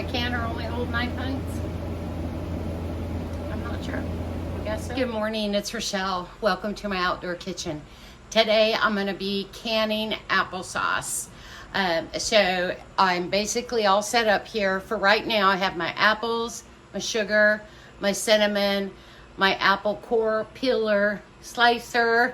canner only hold 9 pints? I'm not sure. I guess so. Good morning, it's Rochelle. Welcome to my outdoor kitchen. Today I'm going to be canning applesauce. So I'm basically all set up here. For right now, I have my apples, my sugar, my cinnamon, my apple core peeler slicer.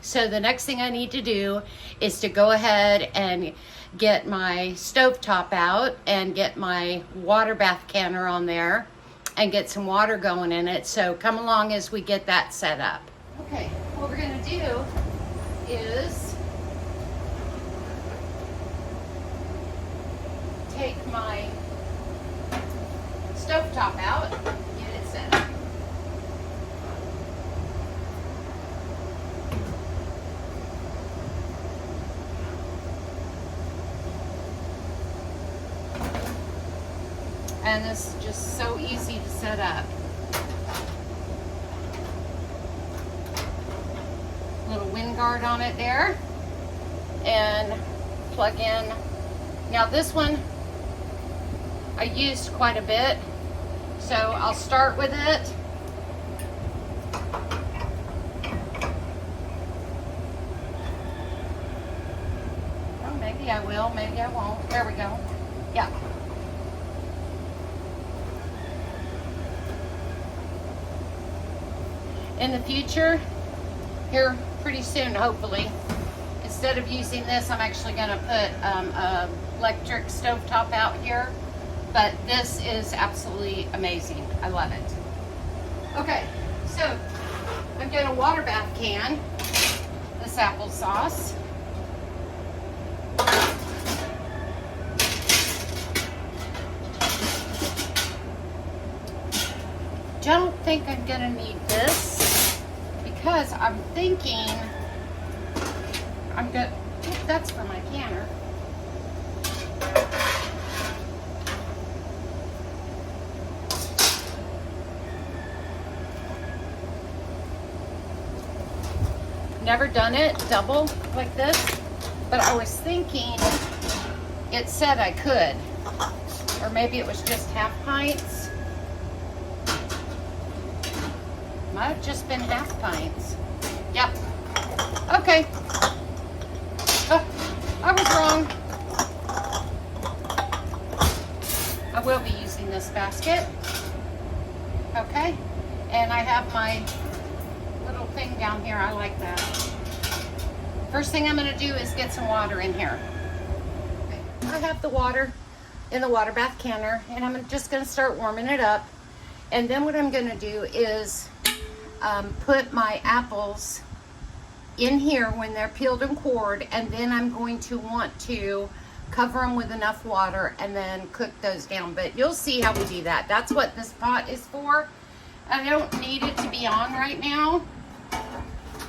So the next thing I need to do is to go ahead and get my stovetop out and get my water bath canner on there and get some water going in it. So come along as we get that set up. Okay, what we're gonna do is take my stovetop out, get it set up. And this is just so easy to set up. Little wind guard on it there. And plug in. Now this one I used quite a bit. So I'll start with it. Oh, maybe I will, maybe I won't. There we go. Yeah. In the future, here pretty soon, hopefully, instead of using this, I'm actually going to put a electric stovetop out here. But this is absolutely amazing. I love it. Okay, so I'm going to water bath can this applesauce. Don't think I'm going to need this. Because I'm thinking I'm good. That's for my canner. Never done it double like this, but I was thinking it said I could, or maybe it was just half pints. Might have just been half pints. Yep. Okay. Oh, I was wrong. I will be using this basket. Okay. And I have my little thing down here. I like that. First thing I'm going to do is get some water in here. Okay. I have the water in the water bath canner, and I'm just going to start warming it up. And then what I'm going to do is put my apples in here when they're peeled and cored, and then I'm going to want to cover them with enough water and then cook those down. But you'll see how we do that. That's what this pot is for. I don't need it to be on right now.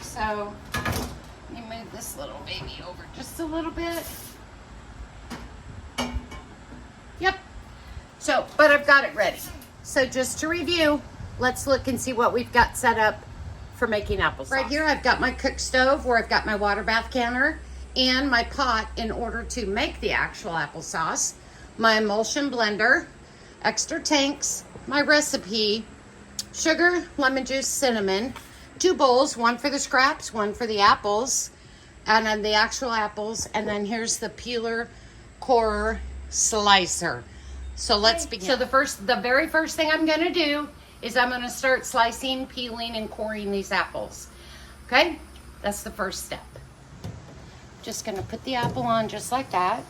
So let me move this little baby over just a little bit. Yep. So, but I've got it ready. So just to review, let's look and see what we've got set up for making applesauce. Right here, I've got my cook stove where I've got my water bath canner and my pot in order to make the actual applesauce, my emulsion blender, extra tanks, my recipe, sugar, lemon juice, cinnamon, 2 bowls, one for the scraps, one for the apples, and then the actual apples, and then here's the peeler core slicer. So let's begin. So the very first thing I'm gonna do is I'm going to start slicing, peeling, and coring these apples. Okay? That's the first step. Just going to put the apple on just like that.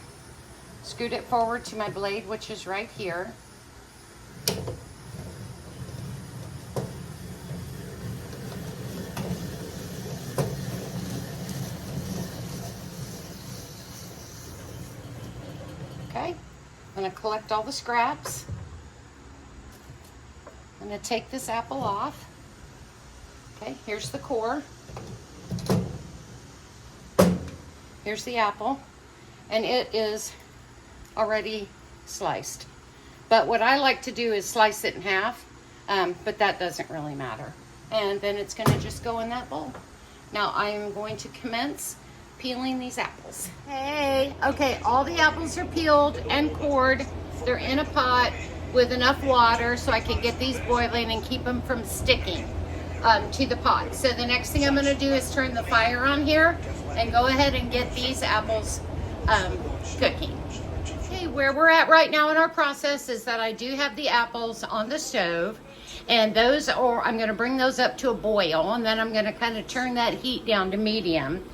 Scoot it forward to my blade, which is right here. Okay? I'm going to collect all the scraps. I'm going to take this apple off. Okay, here's the core. Here's the apple. And it is already sliced. But what I like to do is slice it in half, but that doesn't really matter. And then it's going to just go in that bowl. Now I am going to commence peeling these apples. Hey, okay, all the apples are peeled and cored. They're in a pot with enough water so I can get these boiling and keep them from sticking to the pot. So the next thing I'm going to do is turn the fire on here and go ahead and get these apples cooking. Okay, where we're at right now in our process is that I do have the apples on the stove, and those are, I'm going to bring those up to a boil, and then I'm going to kind of turn that heat down to medium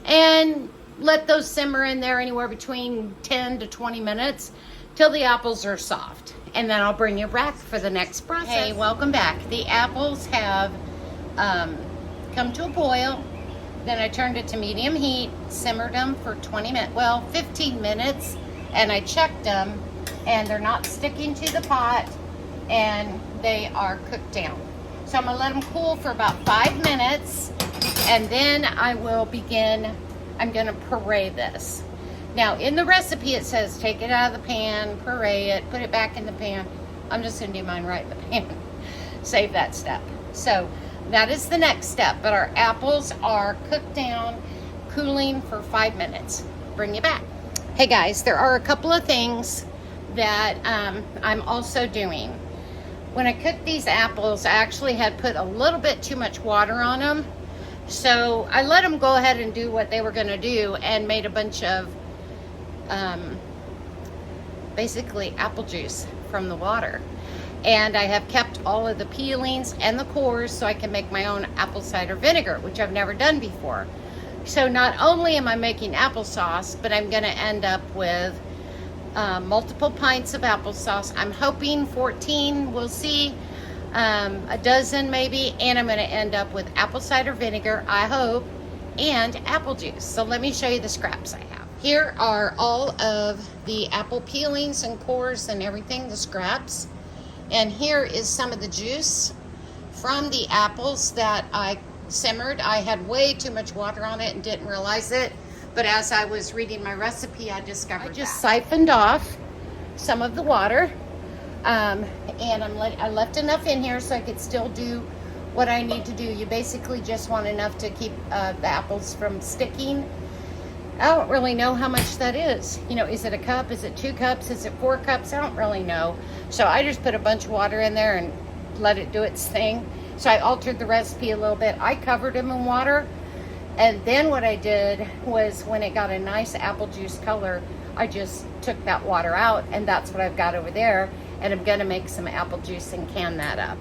and let those simmer in there anywhere between 10 to 20 minutes till the apples are soft. And then I'll bring you back for the next process. Hey, welcome back. The apples have come to a boil. Then I turned it to medium heat, simmered them for 20 minutes, well, 15 minutes, and I checked them, and they're not sticking to the pot, and they are cooked down. So I'm gonna let them cool for about 5 minutes, and then I will begin, I'm gonna puree this. Now, in the recipe, it says take it out of the pan, puree it, put it back in the pan. I'm just gonna do mine right in the pan. Save that step. So that is the next step, but our apples are cooked down, cooling for 5 minutes. Bring you back. Hey guys, there are a couple of things that I'm also doing. When I cooked these apples, I actually had put a little bit too much water on them. So I let them go ahead and do what they were gonna do and made a bunch of basically apple juice from the water. And I have kept all of the peelings and the cores so I can make my own apple cider vinegar, which I've never done before. So not only am I making applesauce, but I'm gonna end up with multiple pints of applesauce. I'm hoping 14, we'll see, a dozen maybe, and I'm gonna end up with apple cider vinegar, I hope, and apple juice. So let me show you the scraps I have. Here are all of the apple peelings and cores and everything, the scraps. And here is some of the juice from the apples that I simmered. I had way too much water on it and didn't realize it. But as I was reading my recipe, I discovered I just siphoned off some of the water. And I left enough in here so I could still do what I need to do. You basically just want enough to keep the apples from sticking. I don't really know how much that is. You know, is it a cup? Is it 2 cups? Is it 4 cups? I don't really know. So I just put a bunch of water in there and let it do its thing. So I altered the recipe a little bit. I covered them in water. And then what I did was when it got a nice apple juice color, I just took that water out, and that's what I've got over there. And I'm gonna make some apple juice and can that up.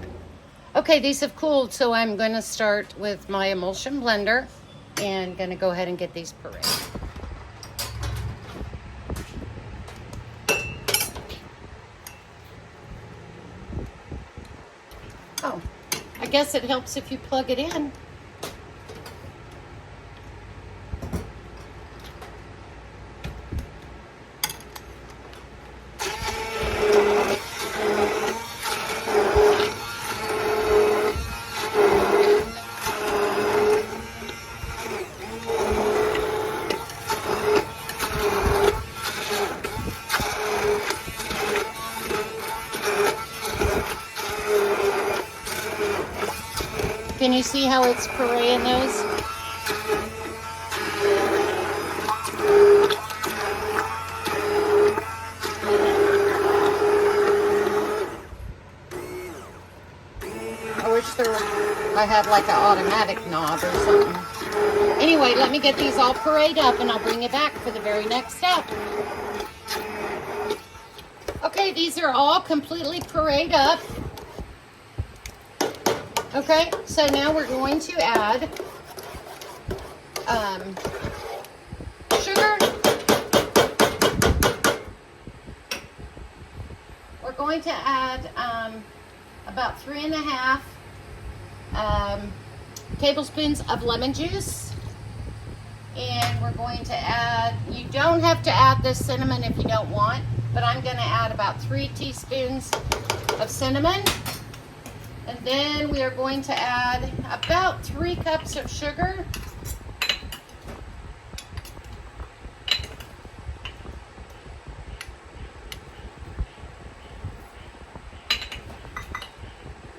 Okay, these have cooled, so I'm gonna start with my emulsion blender and gonna go ahead and get these pureed. Oh, I guess it helps if you plug it in. Can you see how it's pureeing those? I wish I had like an automatic knob or something. Anyway, let me get these all pureed up and I'll bring you back for the very next step. Okay, these are all completely pureed up. Okay, so now we're going to add sugar. We're going to add about 3.5 tablespoons of lemon juice. And we're going to add, you don't have to add this cinnamon if you don't want, but I'm going to add about 3 teaspoons of cinnamon. And then we are going to add about 3 cups of sugar.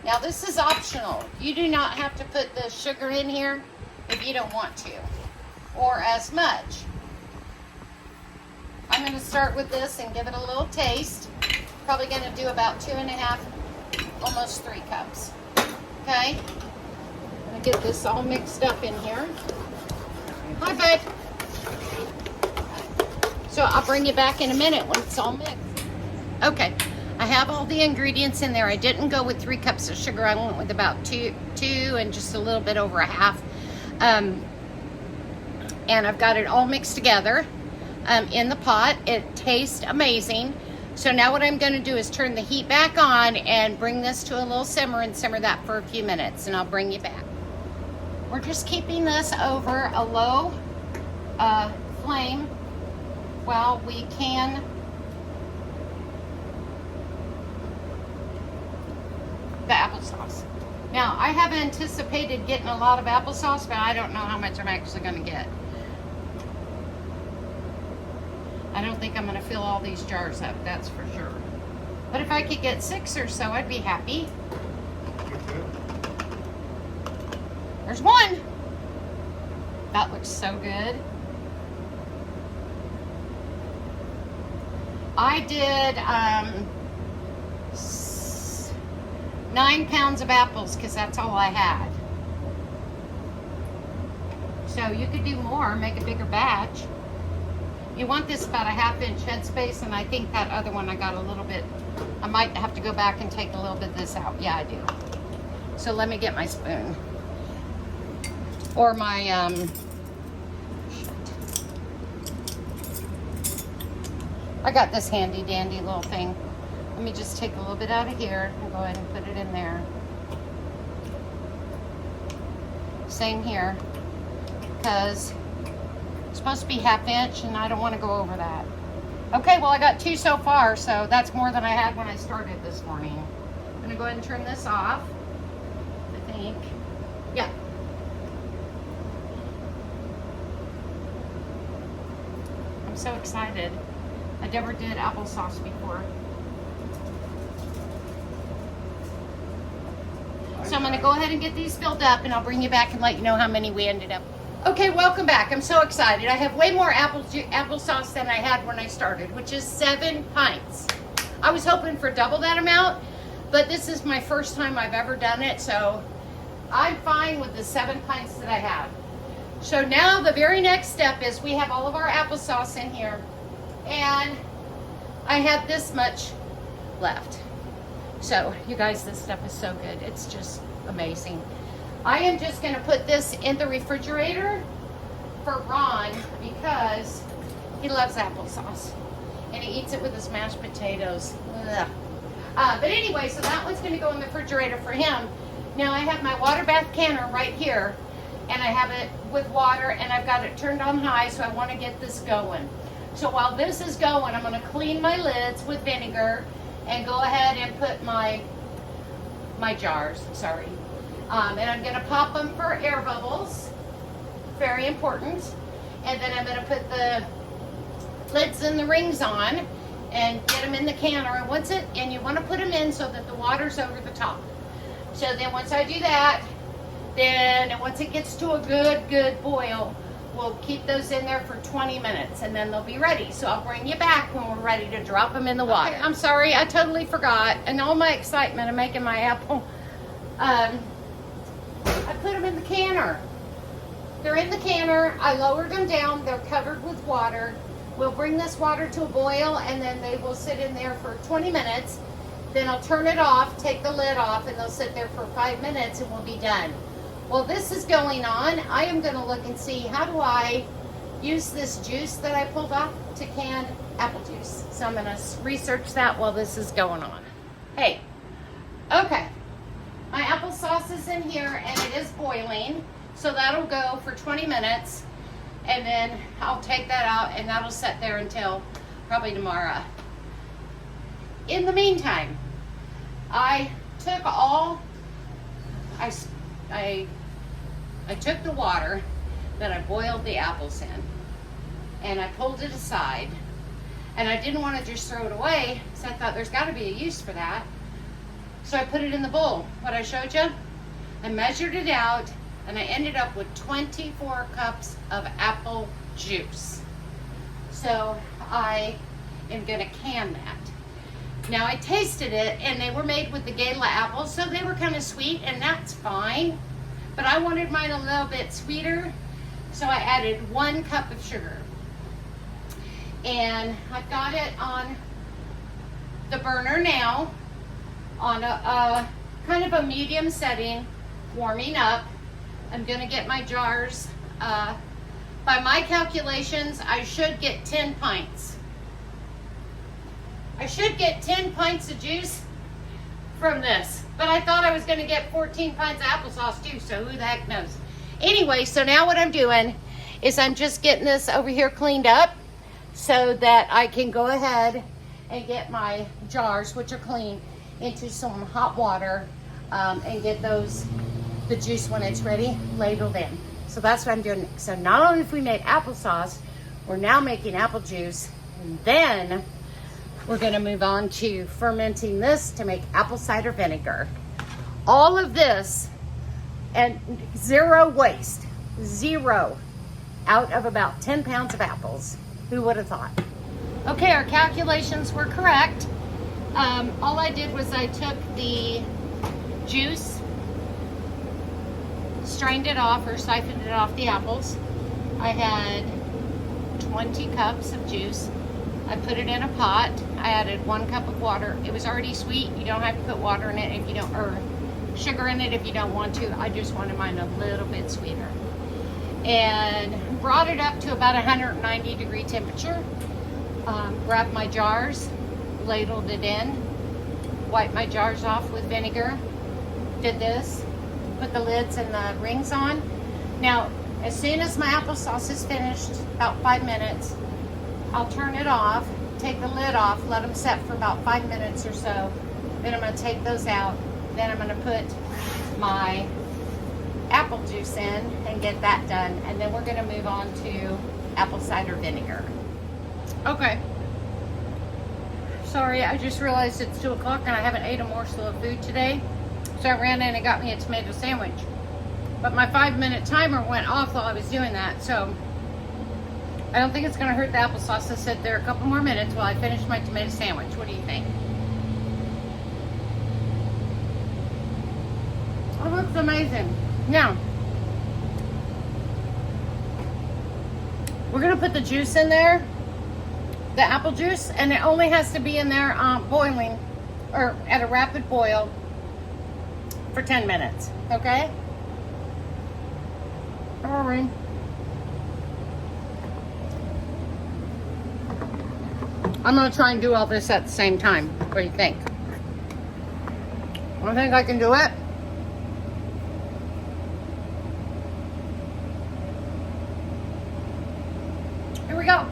Now this is optional. You do not have to put the sugar in here if you don't want to, or as much. I'm going to start with this and give it a little taste. probably gonna do about 2.5, almost 3 cups. Okay, I'm gonna get this all mixed up in here. Hi, babe. So I'll bring you back in a minute when it's all mixed. Okay, I have all the ingredients in there. I didn't go with 3 cups of sugar. I went with about two and just a little bit over a half. And I've got it all mixed together in the pot. It tastes amazing. So now what I'm gonna do is turn the heat back on and bring this to a little simmer and simmer that for a few minutes, and I'll bring you back. We're just keeping this over a low flame while we can the applesauce. Now, I have anticipated getting a lot of applesauce, but I don't know how much I'm actually going to get. I don't think I'm going to fill all these jars up, that's for sure. But if I could get 6 or so, I'd be happy. There's 1. That looks so good. I did 9 pounds of apples because that's all I had. So you could do more, make a bigger batch. You want this about a 1/2 inch headspace, and I think that other one I got a little bit, I might have to go back and take a little bit of this out. Yeah, I do. So let me get my spoon. Or my, I got this handy dandy little thing. Let me just take a little bit out of here and go ahead and put it in there. Same here, because it's supposed to be 1/2 inch and I don't want to go over that. Okay, well I got 2 so far, so that's more than I had when I started this morning. I'm gonna go ahead and turn this off, I think. Yeah. I'm so excited. I never did applesauce before. So I'm gonna go ahead and get these filled up, and I'll bring you back and let you know how many we ended up. Okay, welcome back. I'm so excited. I have way more applesauce than I had when I started, which is 7 pints. I was hoping for double that amount, but this is my first time I've ever done it, so I'm fine with the 7 pints that I have. So now the very next step is we have all of our applesauce in here, and I have this much left. So you guys, this stuff is so good. It's just amazing. I am just gonna put this in the refrigerator for Ron because he loves applesauce and he eats it with his mashed potatoes. But anyway, so that one's gonna go in the refrigerator for him. Now I have my water bath canner right here, and I have it with water, and I've got it turned on high, so I wanna get this going. So while this is going, I'm gonna clean my lids with vinegar and go ahead and put my jars, sorry. And I'm gonna pop them for air bubbles, very important. And then I'm gonna put the lids and the rings on and get them in the canner. And you wanna put them in so that the water's over the top. So then once I do that, then once it gets to a good boil, we'll keep those in there for 20 minutes and then they'll be ready. So I'll bring you back when we're ready to drop them in the water. Okay, I'm sorry, I totally forgot. And all my excitement of making my apple, I put them in the canner. They're in the canner, I lowered them down, they're covered with water. We'll bring this water to a boil and then they will sit in there for 20 minutes. Then I'll turn it off, take the lid off, and they'll sit there for 5 minutes and we'll be done. While this is going on, I am gonna look and see how do I use this juice that I pulled off to can apple juice. So I'm gonna research that while this is going on. Hey, okay. My applesauce is in here and it is boiling. So that'll go for 20 minutes and then I'll take that out and that'll sit there until probably tomorrow. In the meantime, I took I took the water that I boiled the apples in and I pulled it aside, and I didn't want to just throw it away because I thought there's got to be a use for that. So I put it in the bowl. What I showed you, I measured it out and I ended up with 24 cups of apple juice. So I am going to can that. Now I tasted it, and they were made with the Gala apples, so they were kind of sweet, and that's fine. But I wanted mine a little bit sweeter, so I added 1 cup of sugar. And I've got it on the burner now, on a kind of a medium setting, warming up. I'm gonna get my jars. By my calculations, I should get 10 pints. I should get 10 pints of juice from this, but I thought I was gonna get 14 pints of applesauce too, so who the heck knows. Anyway, so now what I'm doing is I'm just getting this over here cleaned up so that I can go ahead and get my jars, which are clean, into some hot water and get the juice when it's ready, ladled in. So that's what I'm doing. So not only if we made applesauce, we're now making apple juice, and then we're gonna move on to fermenting this to make apple cider vinegar. All of this, and 0 waste, 0 out of about 10 pounds of apples. Who would have thought? Okay, our calculations were correct. All I did was I took the juice, strained it off or siphoned it off the apples. I had 20 cups of juice. I put it in a pot. I added 1 cup of water. It was already sweet. You don't have to put water in it if you don't, or sugar in it if you don't want to. I just wanted mine a little bit sweeter. And brought it up to about 190 degree temperature. Grabbed my jars, ladled it in, wiped my jars off with vinegar, did this, put the lids and the rings on. Now, as soon as my applesauce is finished, about 5 minutes, I'll turn it off, take the lid off, let them set for about 5 minutes or so. Then I'm gonna take those out. Then I'm gonna put my apple juice in and get that done. And then we're gonna move on to apple cider vinegar. Okay. Sorry, I just realized it's 2 o'clock and I haven't ate a morsel of food today. So I ran in and got me a tomato sandwich. But my 5-minute timer went off while I was doing that, so I don't think it's gonna hurt the applesauce to sit there a couple more minutes while I finish my tomato sandwich. What do you think? It looks amazing. Now, we're gonna put the juice in there, the apple juice, and it only has to be in there boiling, or at a rapid boil, for 10 minutes, okay? Hurry. I'm gonna try and do all this at the same time. What do you think? I think I can do it. Here we go.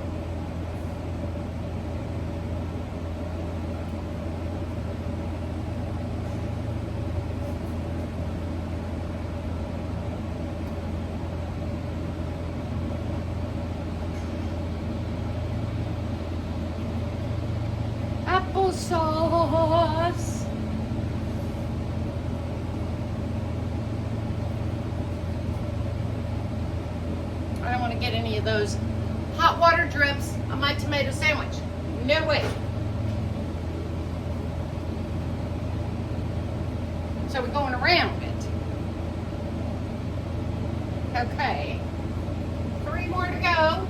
Applesauce. I don't want to get any of those hot water drips on my tomato sandwich. No way. So we're going around it. Okay. 3 more to go.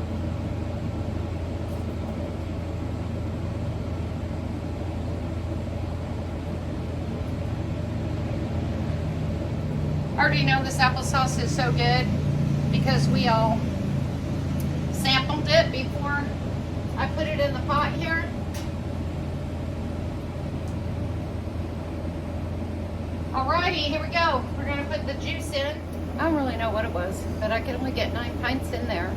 I already know this applesauce is so good because we all sampled it before I put it in the pot here. Alrighty, here we go. We're gonna put the juice in. I don't really know what it was, but I could only get 9 pints in there.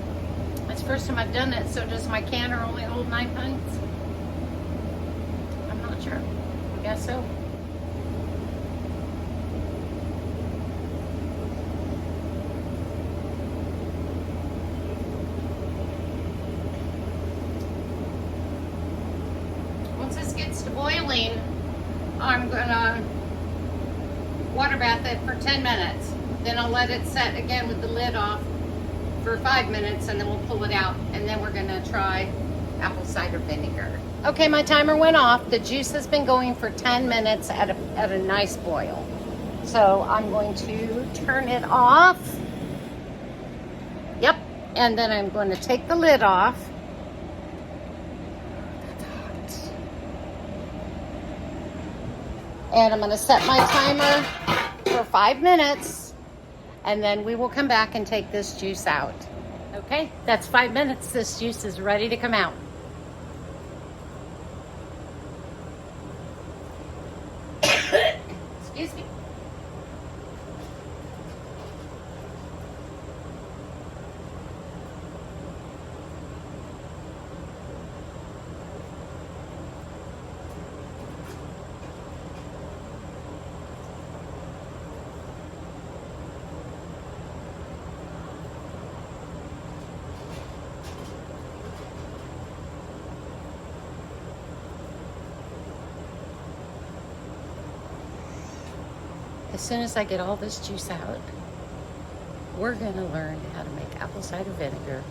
It's the first time I've done it, so does my canner only hold 9 pints? I'm not sure. I guess so. Once this gets to boiling, I'm gonna water bath it for 10 minutes. Then I'll let it set again with the lid off for 5 minutes, and then we'll pull it out, and then we're gonna try apple cider vinegar. Okay, my timer went off. The juice has been going for 10 minutes at a nice boil. So I'm going to turn it off. Yep, and then I'm going to take the lid off. That's hot. And I'm going to set my timer for 5 minutes, and then we will come back and take this juice out. Okay, that's 5 minutes. This juice is ready to come out. Excuse me. As soon as I get all this juice out, we're going to learn how to make apple cider vinegar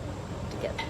together.